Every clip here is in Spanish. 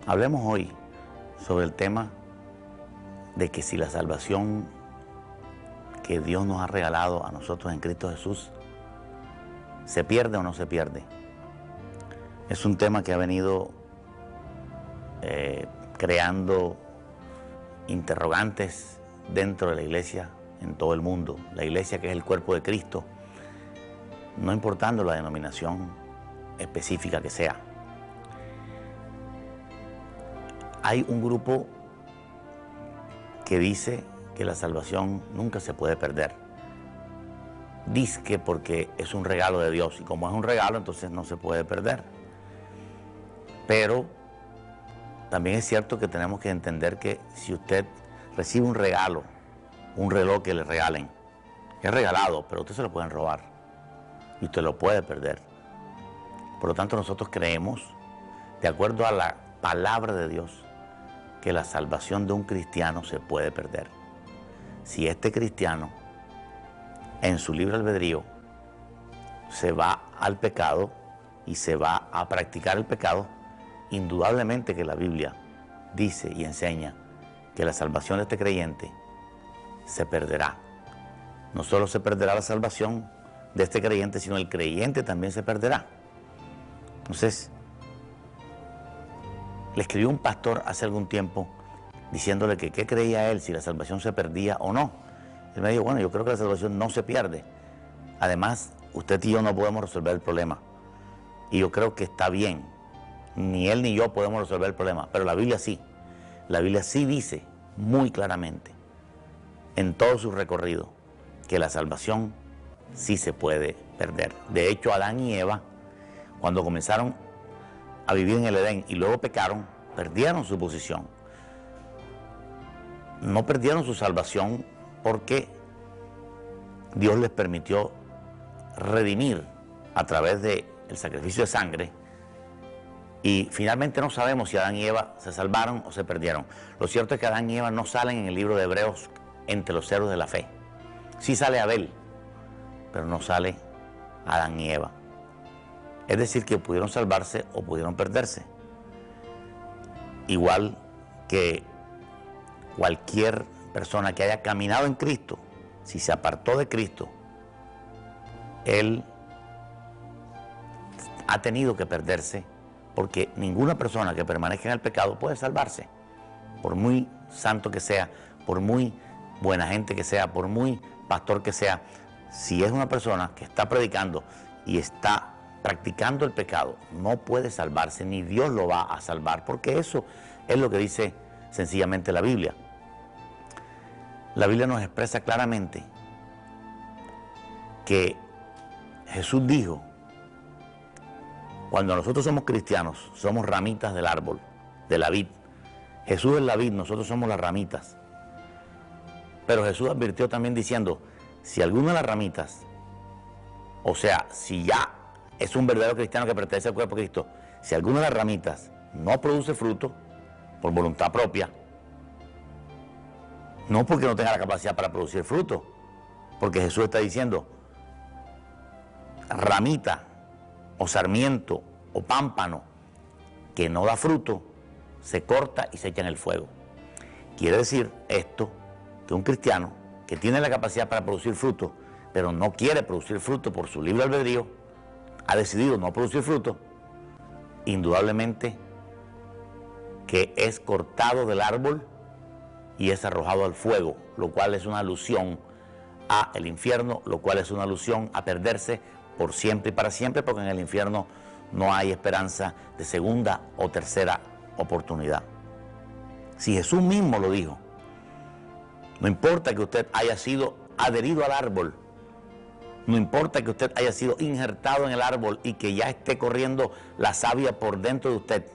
Hablemos hoy sobre el tema de que si la salvación que Dios nos ha regalado a nosotros en Cristo Jesús se pierde o no se pierde. Es un tema que ha venido creando interrogantes dentro de la iglesia en todo el mundo. La iglesia, que es el cuerpo de Cristo, no importando la denominación específica que sea. Hay un grupo que dice que la salvación nunca se puede perder. Dice que porque es un regalo de Dios, y como es un regalo, entonces no se puede perder. Pero también es cierto que tenemos que entender que si usted recibe un regalo, un reloj que le regalen, es regalado, pero usted se lo pueden robar y usted lo puede perder. Por lo tanto, nosotros creemos, de acuerdo a la palabra de Dios, que la salvación de un cristiano se puede perder. Si este cristiano, en su libre albedrío, se va al pecado y se va a practicar el pecado, indudablemente que la Biblia dice y enseña que la salvación de este creyente se perderá. No solo se perderá la salvación de este creyente, sino el creyente también se perderá. Entonces, le escribió un pastor hace algún tiempo diciéndole que qué creía él, si la salvación se perdía o no. Él me dijo, bueno, yo creo que la salvación no se pierde. Además, usted y yo no podemos resolver el problema. Y yo creo que está bien. Ni él ni yo podemos resolver el problema, pero la Biblia sí. La Biblia sí dice muy claramente, en todo su recorrido, que la salvación sí se puede perder. De hecho, Adán y Eva, cuando comenzaron a vivir en el Edén y luego pecaron, perdieron su posición. No perdieron su salvación porque Dios les permitió redimir a través del sacrificio de sangre, y finalmente no sabemos si Adán y Eva se salvaron o se perdieron. Lo cierto es que Adán y Eva no salen en el libro de Hebreos entre los héroes de la fe. Sí sale Abel, pero no sale Adán y Eva. Es decir, que pudieron salvarse o pudieron perderse. Igual que cualquier persona que haya caminado en Cristo, si se apartó de Cristo, él ha tenido que perderse, porque ninguna persona que permanezca en el pecado puede salvarse. Por muy santo que sea, por muy buena gente que sea, por muy pastor que sea, si es una persona que está predicando y está practicando el pecado, no puede salvarse, ni Dios lo va a salvar, porque eso es lo que dice sencillamente la Biblia. La Biblia nos expresa claramente que Jesús dijo, cuando nosotros somos cristianos, somos ramitas del árbol, de la vid. Jesús es la vid, nosotros somos las ramitas. Pero Jesús advirtió también diciendo, si alguna de las ramitas, o sea, si ya es un verdadero cristiano que pertenece al cuerpo de Cristo, si alguna de las ramitas no produce fruto por voluntad propia, no porque no tenga la capacidad para producir fruto, porque Jesús está diciendo, ramita o sarmiento o pámpano que no da fruto, se corta y se echa en el fuego. Quiere decir esto, que un cristiano que tiene la capacidad para producir fruto, pero no quiere producir fruto por su libre albedrío, ha decidido no producir fruto, indudablemente que es cortado del árbol y es arrojado al fuego, lo cual es una alusión a el infierno, lo cual es una alusión a perderse por siempre y para siempre, porque en el infierno no hay esperanza de segunda o tercera oportunidad. Si Jesús mismo lo dijo, no importa que usted haya sido adherido al árbol, no importa que usted haya sido injertado en el árbol y que ya esté corriendo la savia por dentro de usted,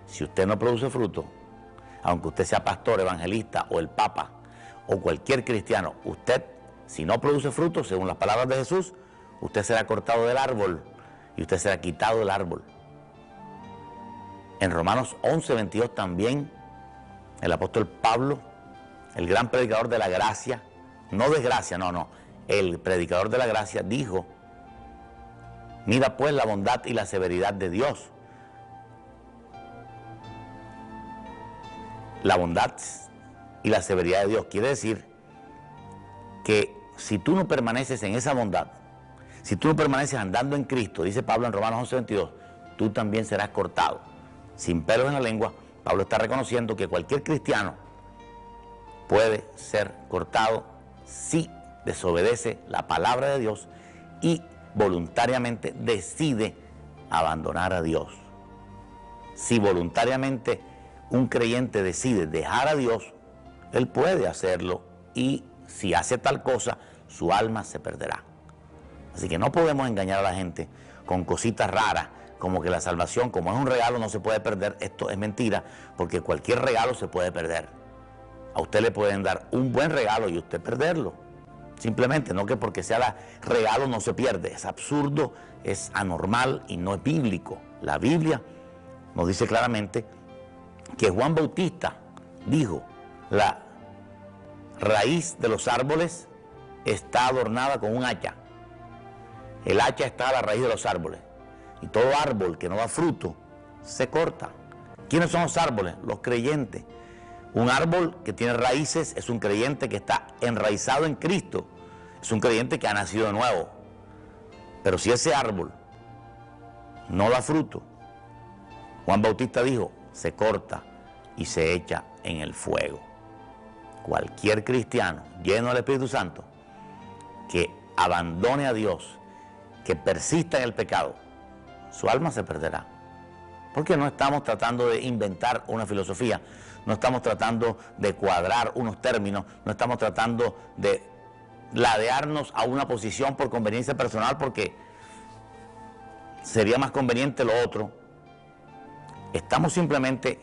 si usted no produce fruto, aunque usted sea pastor, evangelista o el papa o cualquier cristiano, usted, si no produce fruto, según las palabras de Jesús, usted será cortado del árbol y usted será quitado del árbol. En Romanos 11:22 también el apóstol Pablo, el gran predicador de la gracia, no desgracia, el predicador de la gracia dijo, mira pues la bondad y la severidad de Dios. la bondad y la severidad de Dios. Quiere decir que si tú no permaneces en esa bondad, si tú no permaneces andando en Cristo, dice Pablo en Romanos 11:22, tú también serás cortado. Sin pelos en la lengua, Pablo está reconociendo que cualquier cristiano puede ser cortado si desobedece la palabra de Dios y voluntariamente decide abandonar a Dios. Si voluntariamente un creyente decide dejar a Dios, él puede hacerlo, y si hace tal cosa, su alma se perderá. Así que no podemos engañar a la gente con cositas raras, como que la salvación, como es un regalo, no se puede perder. Esto es mentira, porque cualquier regalo se puede perder. A usted le pueden dar un buen regalo y usted perderlo. Simplemente, no que porque sea regalo no se pierde. Es absurdo, es anormal y no es bíblico. La Biblia nos dice claramente que Juan Bautista dijo: la raíz de los árboles está adornada con un hacha. El hacha está a la raíz de los árboles. Y todo árbol que no da fruto se corta. ¿Quiénes son los árboles? Los creyentes. Un árbol que tiene raíces es un creyente que está enraizado en Cristo. Es un creyente que ha nacido de nuevo. Pero si ese árbol no da fruto, Juan Bautista dijo, se corta y se echa en el fuego. Cualquier cristiano lleno del Espíritu Santo que abandone a Dios, que persista en el pecado, su alma se perderá. Porque no estamos tratando de inventar una filosofía, no estamos tratando de cuadrar unos términos, no estamos tratando de ladearnos a una posición por conveniencia personal, porque sería más conveniente lo otro. Estamos simplemente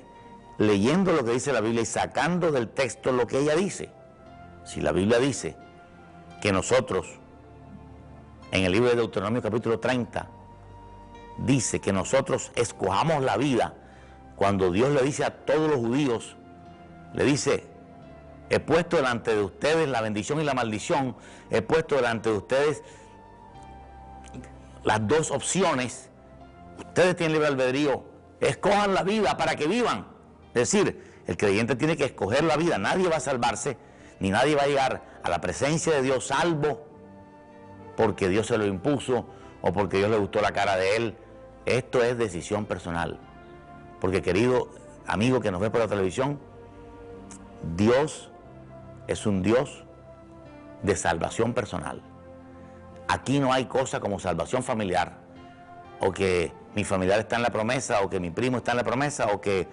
leyendo lo que dice la Biblia y sacando del texto lo que ella dice. Si la Biblia dice que nosotros, en el libro de Deuteronomio capítulo 30, dice que nosotros escojamos la vida, cuando Dios le dice a todos los judíos, le dice: he puesto delante de ustedes la bendición y la maldición, he puesto delante de ustedes las dos opciones, ustedes tienen libre albedrío, escojan la vida para que vivan. Es decir, el creyente tiene que escoger la vida. Nadie va a salvarse, ni nadie va a llegar a la presencia de Dios salvo porque Dios se lo impuso o porque Dios le gustó la cara de él. Esto es decisión personal. Porque, querido amigo que nos ve por la televisión, Dios es un Dios de salvación personal. Aquí no hay cosa como salvación familiar, o que mi familiar está en la promesa, o que mi primo está en la promesa, o que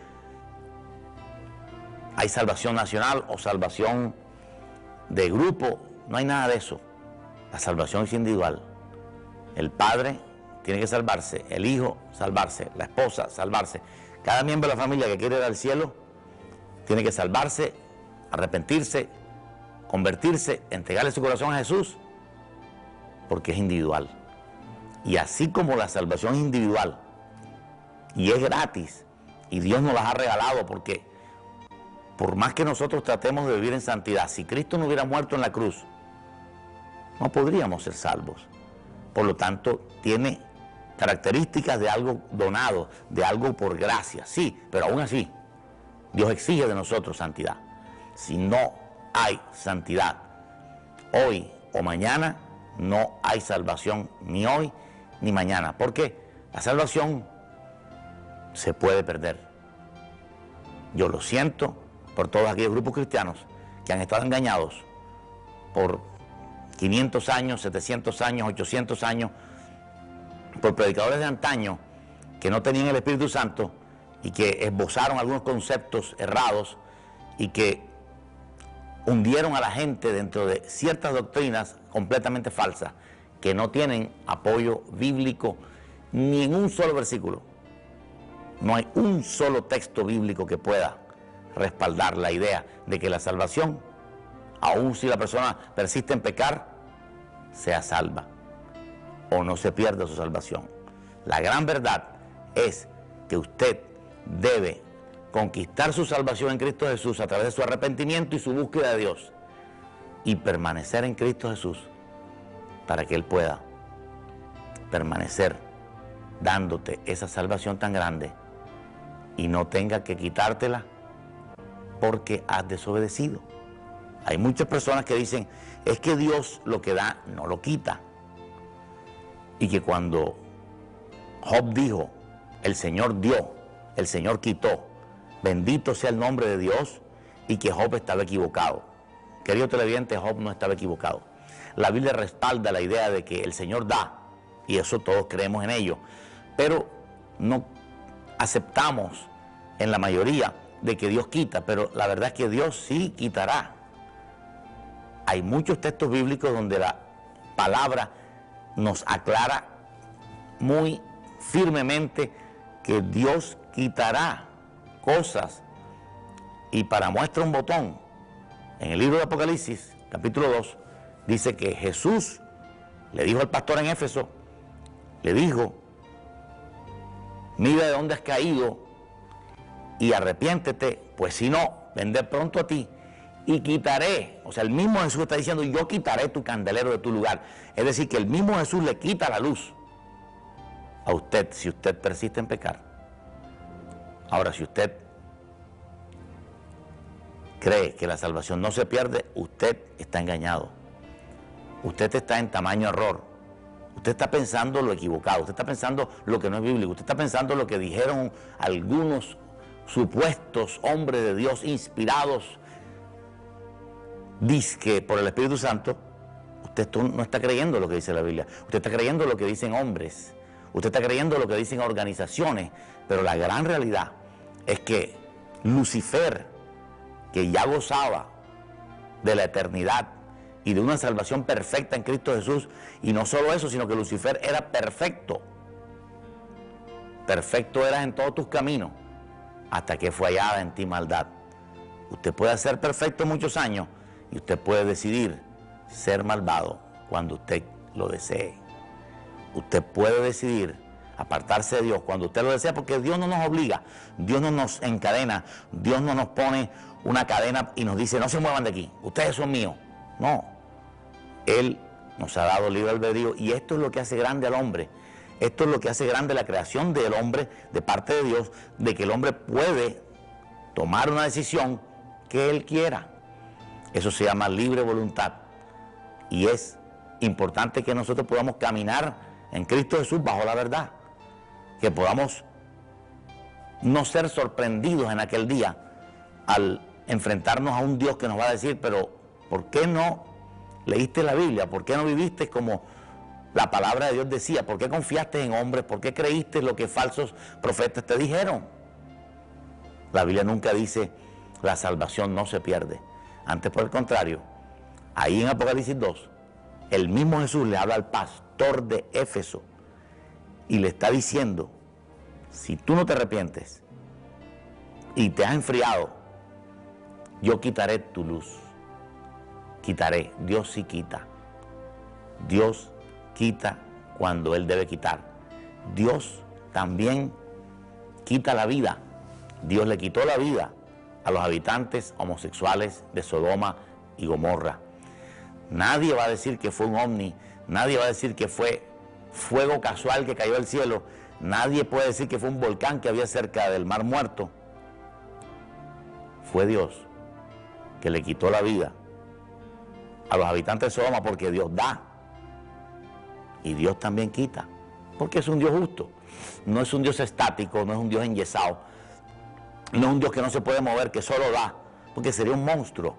hay salvación nacional o salvación de grupo. No hay nada de eso. La salvación es individual. El padre tiene que salvarse, el hijo salvarse, la esposa salvarse. Cada miembro de la familia que quiere ir al cielo tiene que salvarse, arrepentirse, convertirse, entregarle su corazón a Jesús, porque es individual. Y así como la salvación es individual y es gratis, y Dios nos las ha regalado, porque por más que nosotros tratemos de vivir en santidad, si Cristo no hubiera muerto en la cruz, no podríamos ser salvos. Por lo tanto, tiene características de algo donado, de algo por gracia, sí, pero aún así, Dios exige de nosotros santidad. Si no hay santidad hoy o mañana, no hay salvación ni hoy ni mañana. ¿Por qué? La salvación se puede perder. Yo lo siento por todos aquellos grupos cristianos que han estado engañados por 500 años, 700 años, 800 años, por predicadores de antaño que no tenían el Espíritu Santo y que esbozaron algunos conceptos errados y que hundieron a la gente dentro de ciertas doctrinas completamente falsas que no tienen apoyo bíblico ni en un solo versículo. No hay un solo texto bíblico que pueda respaldar la idea de que la salvación, aun si la persona persiste en pecar, sea salva o no se pierda su salvación. La gran verdad es que usted debe conquistar su salvación en Cristo Jesús a través de su arrepentimiento y su búsqueda de Dios, y permanecer en Cristo Jesús para que Él pueda permanecer dándote esa salvación tan grande y no tenga que quitártela porque has desobedecido. Hay muchas personas que dicen, es que Dios lo que da no lo quita. Y que cuando Job dijo, el Señor dio, el Señor quitó, bendito sea el nombre de Dios, y que Job estaba equivocado. Querido televidente, Job no estaba equivocado. La Biblia respalda la idea de que el Señor da, y eso todos creemos en ello, pero no aceptamos en la mayoría de que Dios quita, pero la verdad es que Dios sí quitará. Hay muchos textos bíblicos donde la palabra nos aclara muy firmemente que Dios quitará cosas. Y para muestra un botón, en el libro de Apocalipsis, capítulo 2, dice que Jesús le dijo al pastor en Éfeso, le dijo, mira de dónde has caído y arrepiéntete, pues si no, vendré pronto a ti y quitaré. O sea, el mismo Jesús está diciendo, yo quitaré tu candelero de tu lugar. Es decir, que el mismo Jesús le quita la luz a usted si usted persiste en pecar. Ahora, si usted cree que la salvación no se pierde, usted está engañado. Usted está en tamaño error. Usted está pensando lo equivocado. Usted está pensando lo que no es bíblico. Usted está pensando lo que dijeron algunos supuestos hombres de Dios inspirados, dizque por el Espíritu Santo. Usted no está creyendo lo que dice la Biblia. Usted está creyendo lo que dicen hombres. Usted está creyendo lo que dicen organizaciones. Pero la gran realidad es que Lucifer, que ya gozaba de la eternidad y de una salvación perfecta en Cristo Jesús, y no solo eso, sino que Lucifer era perfecto. Perfecto eras en todos tus caminos, hasta que fue hallada en ti maldad. Usted puede ser perfecto muchos años, y usted puede decidir ser malvado cuando usted lo desee. Usted puede decidir apartarse de Dios cuando usted lo desea, porque Dios no nos obliga, Dios no nos encadena, Dios no nos pone una cadena y nos dice, no se muevan de aquí, ustedes son míos. No, Él nos ha dado libre albedrío, y esto es lo que hace grande al hombre. Esto es lo que hace grande la creación del hombre de parte de Dios, de que el hombre puede tomar una decisión que él quiera. Eso se llama libre voluntad, y es importante que nosotros podamos caminar en Cristo Jesús bajo la verdad, que podamos no ser sorprendidos en aquel día al enfrentarnos a un Dios que nos va a decir, pero ¿por qué no leíste la Biblia? ¿Por qué no viviste como la palabra de Dios decía? ¿Por qué confiaste en hombres? ¿Por qué creíste lo que falsos profetas te dijeron? La Biblia nunca dice la salvación no se pierde. Antes, por el contrario, ahí en Apocalipsis 2, el mismo Jesús le habla al pastor de Éfeso y le está diciendo, si tú no te arrepientes y te has enfriado, yo quitaré tu luz. Quitaré. Dios sí quita. Dios quita cuando Él debe quitar. Dios también quita la vida. Dios le quitó la vida a los habitantes homosexuales de Sodoma y Gomorra. Nadie va a decir que fue un ovni, nadie va a decir que fue fuego casual que cayó del cielo, nadie puede decir que fue un volcán que había cerca del Mar Muerto. Fue Dios que le quitó la vida a los habitantes de Sodoma, porque Dios da y Dios también quita, porque es un Dios justo. No es un Dios estático, no es un Dios enyesado, no es un Dios que no se puede mover, que solo da, porque sería un monstruo.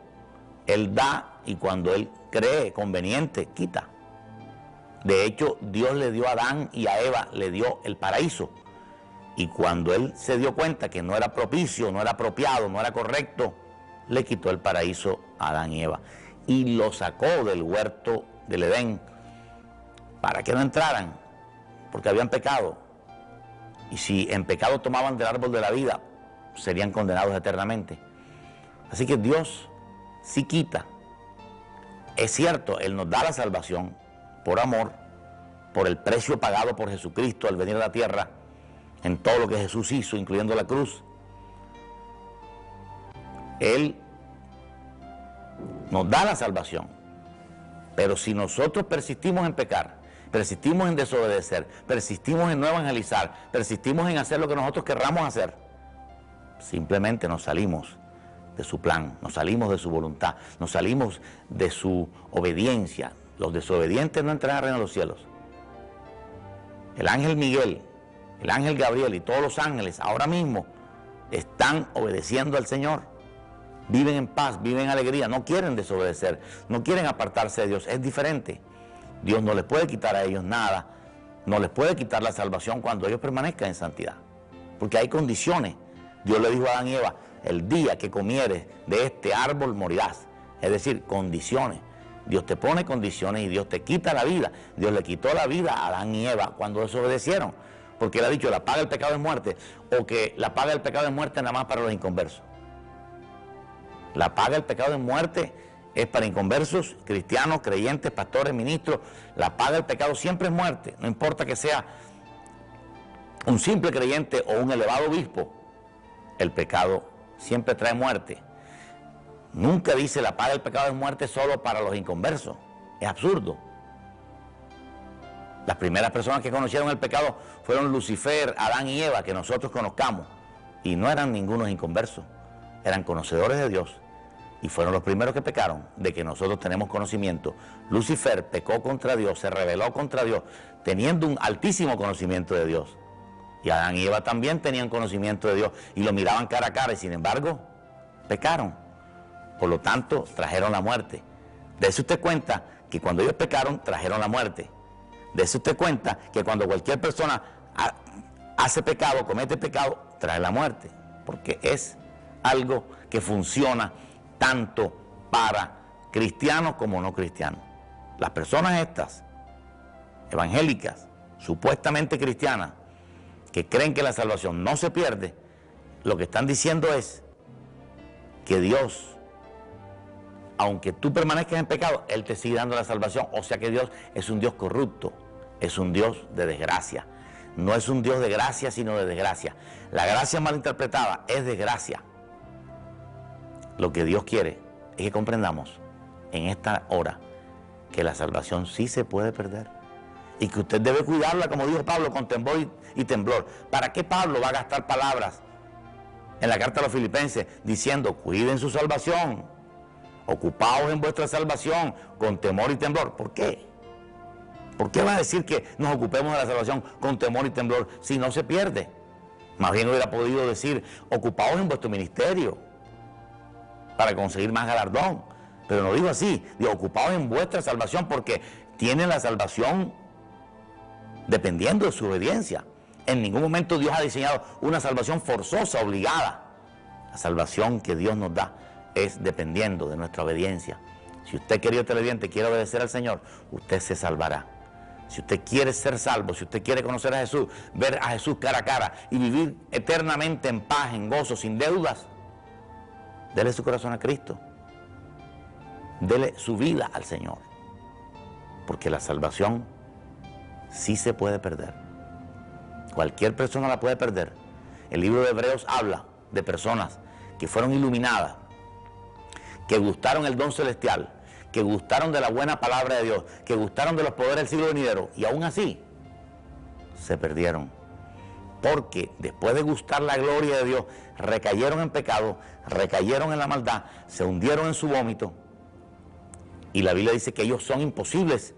Él da, y cuando Él cree conveniente, quita. De hecho, Dios le dio a Adán y a Eva, le dio el paraíso. Y cuando Él se dio cuenta que no era propicio, no era apropiado, no era correcto, le quitó el paraíso a Adán y Eva. Y lo sacó del huerto del Edén para que no entraran, porque habían pecado. Y si en pecado tomaban del árbol de la vida, serían condenados eternamente. Así que Dios sí quita. Es cierto, Él nos da la salvación por amor, por el precio pagado por Jesucristo al venir a la tierra, en todo lo que Jesús hizo, incluyendo la cruz. Él nos da la salvación, pero si nosotros persistimos en pecar, persistimos en desobedecer, persistimos en no evangelizar, persistimos en hacer lo que nosotros querramos hacer, simplemente nos salimos de su plan, nos salimos de su voluntad, nos salimos de su obediencia. Los desobedientes no entrarán al reino de los cielos. El ángel Miguel, el ángel Gabriel y todos los ángeles ahora mismo están obedeciendo al Señor. Viven en paz, viven en alegría, no quieren desobedecer, no quieren apartarse de Dios. Es diferente. Dios no les puede quitar a ellos nada, no les puede quitar la salvación cuando ellos permanezcan en santidad. Porque hay condiciones. Dios le dijo a Adán y Eva, el día que comieres de este árbol morirás. Es decir, condiciones. Dios te pone condiciones y Dios te quita la vida. Dios le quitó la vida a Adán y Eva cuando desobedecieron. Porque Él ha dicho, la paga del pecado es muerte, o que la paga del pecado es muerte nada más para los inconversos. La paga del pecado es muerte es para inconversos, cristianos, creyentes, pastores, ministros. La paga del pecado siempre es muerte, no importa que sea un simple creyente o un elevado obispo. El pecado siempre trae muerte. Nunca dice la paga del pecado es muerte solo para los inconversos. Es absurdo. Las primeras personas que conocieron el pecado fueron Lucifer, Adán y Eva, que nosotros conozcamos. Y no eran ningunos inconversos. Eran conocedores de Dios. Y fueron los primeros que pecaron, de que nosotros tenemos conocimiento. Lucifer pecó contra Dios, se rebeló contra Dios, teniendo un altísimo conocimiento de Dios. Y Adán y Eva también tenían conocimiento de Dios y lo miraban cara a cara y sin embargo pecaron. Por lo tanto, trajeron la muerte. Dese usted cuenta que cuando ellos pecaron, trajeron la muerte. Dese usted cuenta que cuando cualquier persona hace pecado, comete pecado, trae la muerte. Porque es algo que funciona tanto para cristianos como no cristianos. Las personas estas, evangélicas, supuestamente cristianas, que creen que la salvación no se pierde, lo que están diciendo es que Dios, aunque tú permanezcas en pecado, Él te sigue dando la salvación. O sea que Dios es un Dios corrupto, es un Dios de desgracia. No es un Dios de gracia, sino de desgracia. La gracia mal interpretada es desgracia. Lo que Dios quiere es que comprendamos en esta hora que la salvación sí se puede perder y que usted debe cuidarla, como dijo Pablo, con temor y temblor. ¿Para qué Pablo va a gastar palabras en la carta a los filipenses diciendo, cuiden su salvación, ocupaos en vuestra salvación con temor y temblor? ¿Por qué? ¿Por qué va a decir que nos ocupemos de la salvación con temor y temblor si no se pierde? Más bien hubiera podido decir, ocupaos en vuestro ministerio para conseguir más galardón. Pero no dijo así, dijo, ocupaos en vuestra salvación porque tienen la salvación dependiendo de su obediencia. En ningún momento Dios ha diseñado una salvación forzosa, obligada. La salvación que Dios nos da es dependiendo de nuestra obediencia. Si usted, querido televidente, quiere obedecer al Señor, usted se salvará. Si usted quiere ser salvo, si usted quiere conocer a Jesús, ver a Jesús cara a cara y vivir eternamente en paz, en gozo, sin deudas, dele su corazón a Cristo. Dele su vida al Señor. Porque la salvación sí se puede perder. Cualquier persona la puede perder. El libro de Hebreos habla de personas que fueron iluminadas, que gustaron el don celestial, que gustaron de la buena palabra de Dios, que gustaron de los poderes del siglo venidero, y aún así se perdieron. Porque después de gustar la gloria de Dios, recayeron en pecado, recayeron en la maldad, se hundieron en su vómito. Y la Biblia dice que ellos son imposibles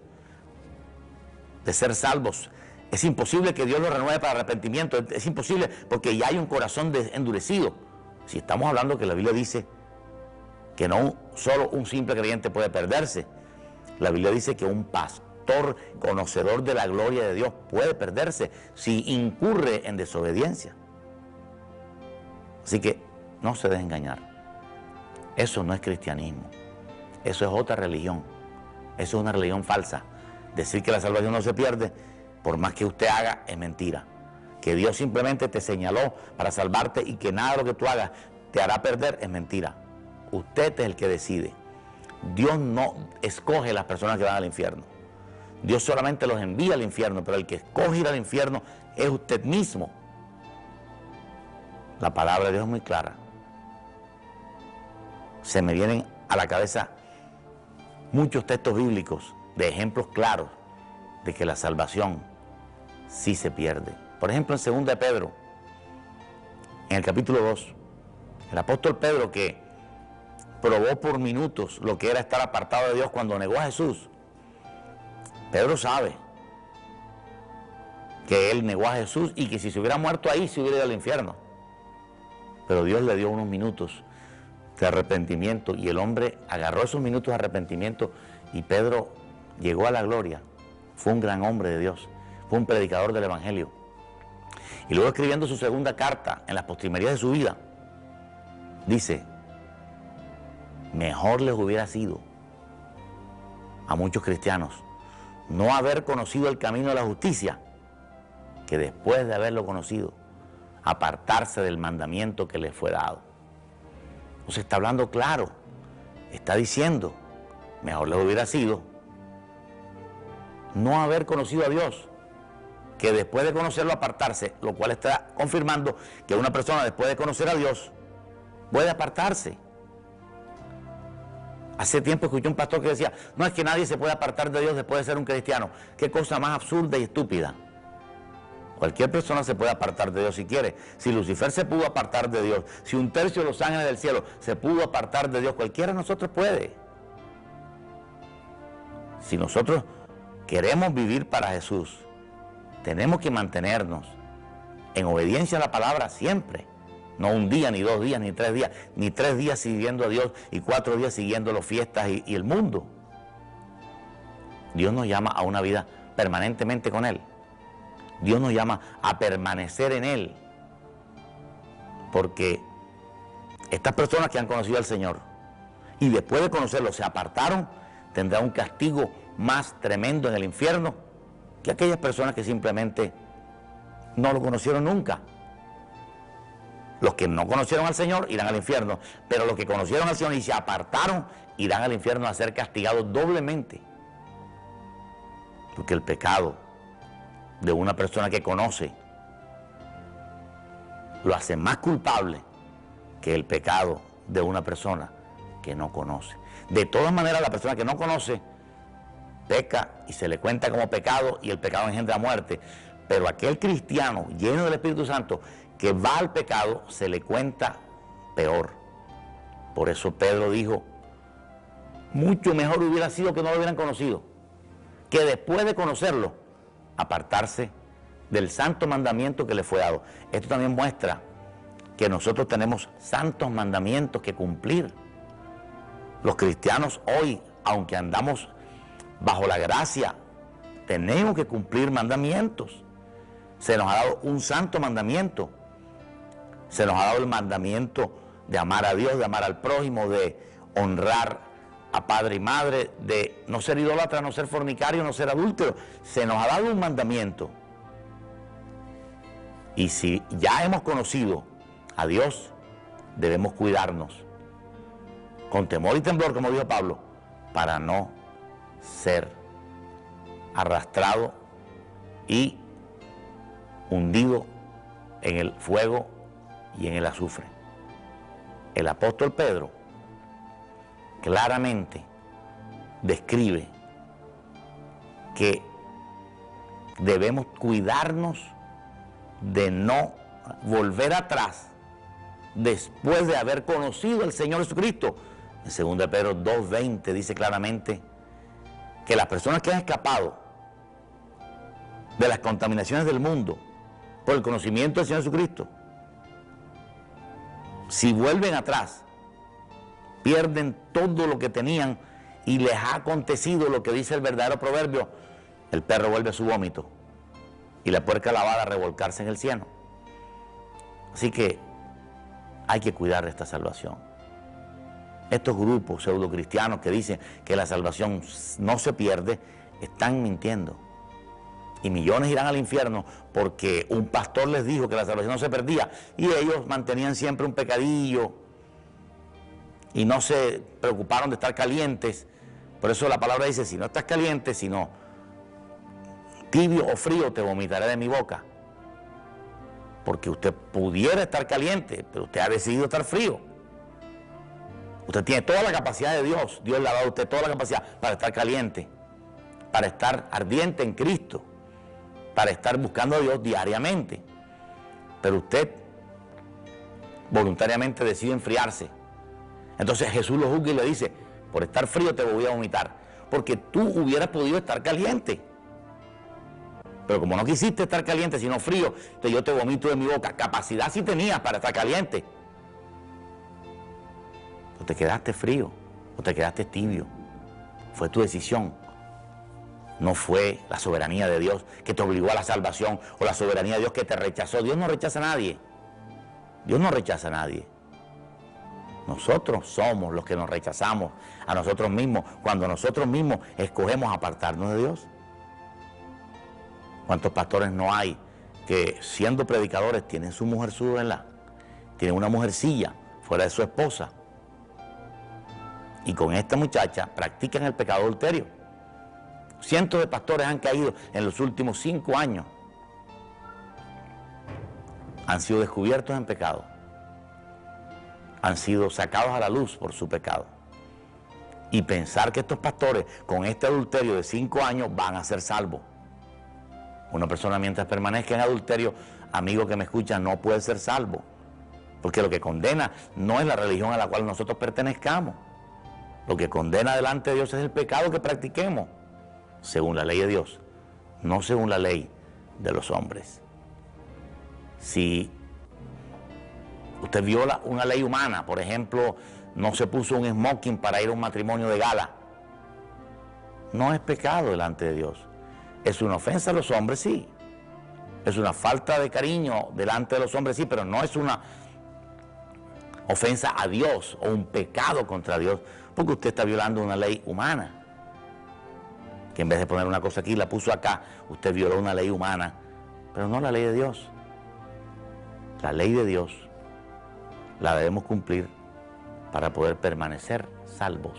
de ser salvos. Es imposible que Dios los renueve para arrepentimiento. Es imposible porque ya hay un corazón endurecido. Si estamos hablando que la Biblia dice que no solo un simple creyente puede perderse. La Biblia dice que un pastor conocedor de la gloria de Dios puede perderse si incurre en desobediencia. Así que no se deje engañar. Eso no es cristianismo. Eso es otra religión. Eso es una religión falsa. Decir que la salvación no se pierde, por más que usted haga, es mentira. Que Dios simplemente te señaló para salvarte y que nada de lo que tú hagas te hará perder, es mentira. Usted es el que decide. Dios no escoge las personas que van al infierno. Dios solamente los envía al infierno, pero el que escoge ir al infierno es usted mismo. La palabra de Dios es muy clara. Se me vienen a la cabeza muchos textos bíblicos de ejemplos claros de que la salvación sí se pierde. Por ejemplo, en 2 de Pedro, en el capítulo 2, el apóstol Pedro, que probó por minutos lo que era estar apartado de Dios cuando negó a Jesús. Pedro sabe que él negó a Jesús y que si se hubiera muerto ahí se hubiera ido al infierno. Pero Dios le dio unos minutos de arrepentimiento y el hombre agarró esos minutos de arrepentimiento y Pedro llegó a la gloria. Fue un gran hombre de Dios, fue un predicador del Evangelio. Y luego, escribiendo su segunda carta en las postrimerías de su vida, dice: mejor les hubiera sido a muchos cristianos no haber conocido el camino de la justicia, que después de haberlo conocido, apartarse del mandamiento que les fue dado. Entonces está hablando claro, está diciendo, mejor les hubiera sido no haber conocido a Dios, que después de conocerlo apartarse, lo cual está confirmando que una persona después de conocer a Dios puede apartarse. Hace tiempo escuché un pastor que decía, no, es que nadie se puede apartar de Dios después de ser un cristiano. Qué cosa más absurda y estúpida. Cualquier persona se puede apartar de Dios si quiere. Si Lucifer se pudo apartar de Dios, si un tercio de los ángeles del cielo se pudo apartar de Dios, cualquiera de nosotros puede. Si nosotros queremos vivir para Jesús, tenemos que mantenernos en obediencia a la palabra siempre. No un día, ni 2 días, ni 3 días, ni 3 días siguiendo a Dios y 4 días siguiendo las fiestas y el mundo. Dios nos llama a una vida permanentemente con Él. Dios nos llama a permanecer en Él. Porque estas personas que han conocido al Señor y después de conocerlo se apartaron, tendrán un castigo más tremendo en el infierno que aquellas personas que simplemente no lo conocieron nunca. Los que no conocieron al Señor irán al infierno, pero los que conocieron al Señor y se apartaron irán al infierno a ser castigados doblemente. Porque el pecado de una persona que conoce lo hace más culpable que el pecado de una persona que no conoce. De todas maneras, la persona que no conoce peca y se le cuenta como pecado y el pecado engendra muerte. Pero aquel cristiano lleno del Espíritu Santo que va al pecado se le cuenta peor. Por eso Pedro dijo, mucho mejor hubiera sido que no lo hubieran conocido, que después de conocerlo, apartarse del santo mandamiento que le fue dado. Esto también muestra que nosotros tenemos santos mandamientos que cumplir. Los cristianos hoy, aunque andamos bajo la gracia, tenemos que cumplir mandamientos. Se nos ha dado un santo mandamiento. Se nos ha dado el mandamiento de amar a Dios, de amar al prójimo, de honrar a padre y madre, de no ser idólatra, no ser fornicario, no ser adúltero. Se nos ha dado un mandamiento. Y si ya hemos conocido a Dios, debemos cuidarnos con temor y temblor, como dijo Pablo, para no ser arrastrado y hundido en el fuego y en el azufre. El apóstol Pedro claramente describe que debemos cuidarnos de no volver atrás después de haber conocido al Señor Jesucristo. En 2 Pedro 2:20 dice claramente que las personas que han escapado de las contaminaciones del mundo por el conocimiento del Señor Jesucristo, si vuelven atrás, pierden todo lo que tenían y les ha acontecido lo que dice el verdadero proverbio: el perro vuelve a su vómito y la puerca lavada a revolcarse en el cieno. Así que hay que cuidar de esta salvación. Estos grupos pseudocristianos que dicen que la salvación no se pierde, están mintiendo. Y millones irán al infierno porque un pastor les dijo que la salvación no se perdía y ellos mantenían siempre un pecadillo y no se preocuparon de estar calientes. Por eso la palabra dice, si no estás caliente, sino tibio o frío, te vomitaré de mi boca. Porque usted pudiera estar caliente, pero usted ha decidido estar frío. Usted tiene toda la capacidad de Dios. Dios le ha dado a usted toda la capacidad para estar caliente, para estar ardiente en Cristo, para estar buscando a Dios diariamente. Pero usted voluntariamente decide enfriarse. Entonces Jesús lo juzga y le dice, por estar frío te voy a vomitar, porque tú hubieras podido estar caliente. Pero como no quisiste estar caliente, sino frío, entonces yo te vomito de mi boca. Capacidad sí tenías para estar caliente. O te quedaste frío, o te quedaste tibio. Fue tu decisión. No fue la soberanía de Dios que te obligó a la salvación, o la soberanía de Dios que te rechazó. Dios no rechaza a nadie. Dios no rechaza a nadie. Nosotros somos los que nos rechazamos a nosotros mismos cuando nosotros mismos escogemos apartarnos de Dios. ¿Cuántos pastores no hay que siendo predicadores tienen su mujer ¿verdad? Tienen una mujercilla fuera de su esposa y con esta muchacha practican el pecado adulterio? Cientos de pastores han caído en los últimos 5 años. Han sido descubiertos en pecado. Han sido sacados a la luz por su pecado. Y pensar que estos pastores con este adulterio de 5 años van a ser salvos. Una persona mientras permanezca en adulterio, amigo que me escucha, no puede ser salvo. Porque lo que condena no es la religión a la cual nosotros pertenezcamos. Lo que condena delante de Dios es el pecado que practiquemos, según la ley de Dios, no según la ley de los hombres. Si usted viola una ley humana, por ejemplo, no se puso un smoking para ir a un matrimonio de gala, no es pecado delante de Dios. Es una ofensa a los hombres, sí. Es una falta de cariño delante de los hombres, sí, pero no es una ofensa a Dios o un pecado contra Dios, porque usted está violando una ley humana. Que en vez de poner una cosa aquí, la puso acá, usted violó una ley humana, pero no la ley de Dios. La ley de Dios la debemos cumplir para poder permanecer salvos.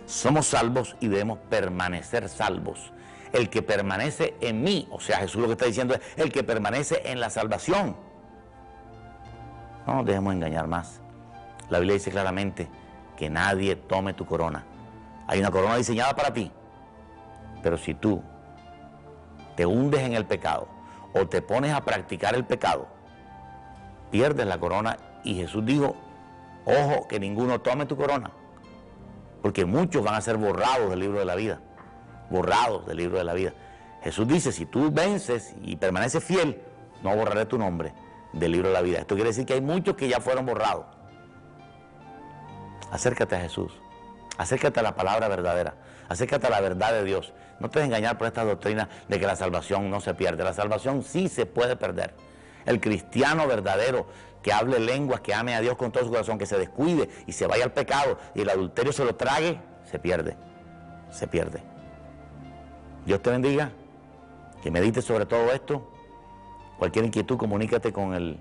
Somos salvos y debemos permanecer salvos. El que permanece en mí, o sea, Jesús lo que está diciendo es el que permanece en la salvación. No nos dejemos engañar más. La Biblia dice claramente que nadie tome tu corona. Hay una corona diseñada para ti, pero si tú te hundes en el pecado o te pones a practicar el pecado, pierdes la corona. Y Jesús dijo, ojo, que ninguno tome tu corona, porque muchos van a ser borrados del libro de la vida. Borrados del libro de la vida. Jesús dice, si tú vences y permaneces fiel, no borraré tu nombre del libro de la vida. Esto quiere decir que hay muchos que ya fueron borrados. Acércate a Jesús, acércate a la palabra verdadera, acércate a la verdad de Dios. No te dejes engañar por esta doctrina de que la salvación no se pierde. La salvación sí se puede perder. El cristiano verdadero que hable lenguas, que ame a Dios con todo su corazón, que se descuide y se vaya al pecado y el adulterio se lo trague, se pierde, se pierde. Dios te bendiga, que medites sobre todo esto. Cualquier inquietud, comunícate con el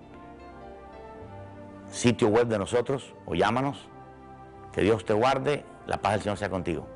sitio web de nosotros o llámanos. Que Dios te guarde, la paz del Señor sea contigo.